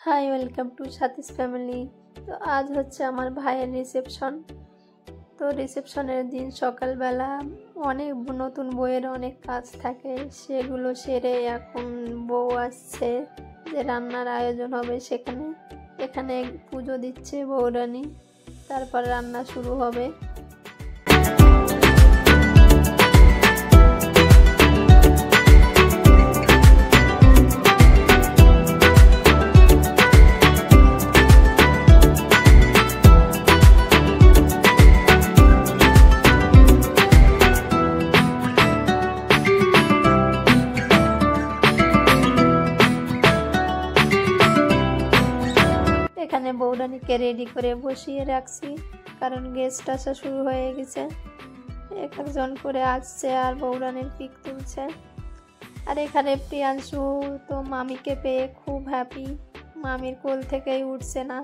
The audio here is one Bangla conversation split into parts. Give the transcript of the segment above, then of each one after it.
High, welcome to Sathi's family. তো আজ হচ্ছে আমার ভাইয়ের রিসেপশন। তো রিসেপশনের দিন সকালবেলা অনেক নতুন বউয়ের অনেক কাজ থাকে, সেগুলো সেরে এখন বউ আসছে যে রান্নার আয়োজন হবে সেখানে। এখানে পুজো দিচ্ছে বউরানী, তারপর রান্না শুরু হবে। এখানে বউরানীকে রেডি করে বসিয়ে রাখছি, কারণ গেস্ট আসা শুরু হয়ে গেছে। একজন করে আসছে আর বউরানীর পিক তুলছে। আর এখানে প্রিয়াংশু তো মামিকে পেয়ে খুব হ্যাপি, মামির কোল থেকেই উঠছে না।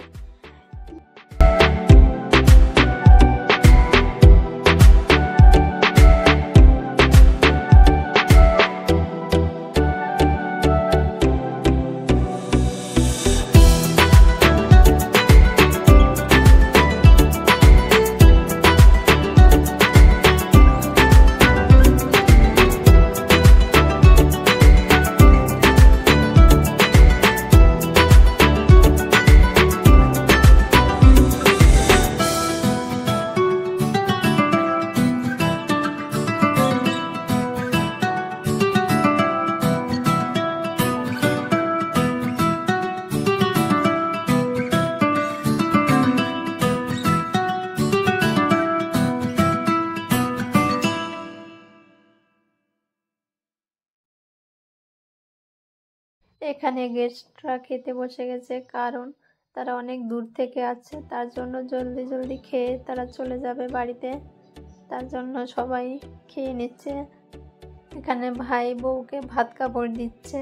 এখানে গেস্টরা খেতে বসে গেছে, কারণ তারা অনেক দূর থেকে আসছে, তার জন্য জলদি জলদি খেয়ে তারা চলে যাবে বাড়িতে। তার জন্য সবাই খেয়ে নিচ্ছে। এখানে ভাই বউকে ভাত কাপড় দিচ্ছে,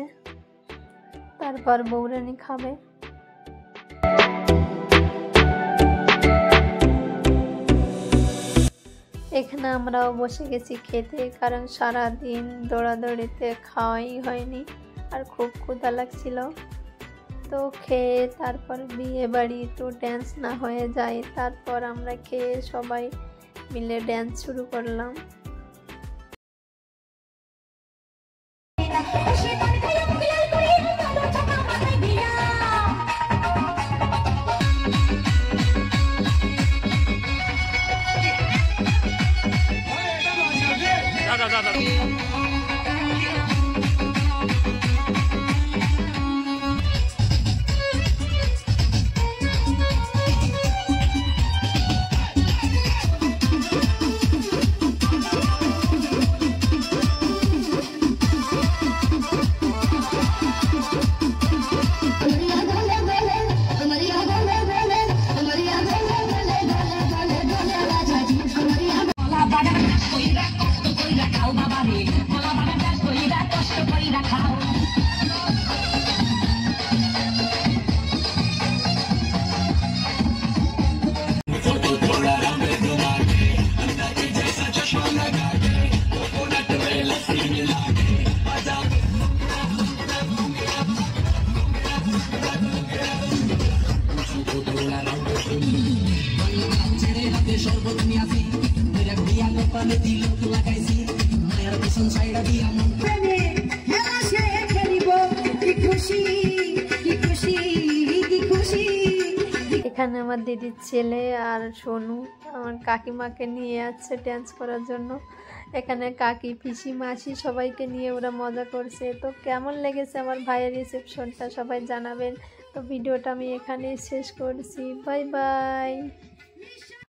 তারপর বউরানী খাবে। এখানে আমরাও বসে গেছি খেতে, কারণ সারাদিন দৌড়াদৌড়িতে খাওয়াই হয়নি আর খুব ক্ষুধা লাগছিল। তো খেয়ে তারপর বিয়ে বাড়ি তো ড্যান্স না হয়ে যায়, তারপর আমরা খেয়ে সবাই মিলে ড্যান্স শুরু করলাম। এখানে আমার দিদির ছেলে আর সোনু আমার কাকিমাকে নিয়ে আসছে ড্যান্স করার জন্য। এখানে কাকি, পিসি, মাসি সবাইকে নিয়ে ওরা মজা করছে। তো কেমন লেগেছে আমার ভাইয়ের রিসেপশনটা সবাই জানাবেন। তো ভিডিওটা আমি এখানেই শেষ করছি। Bye bye.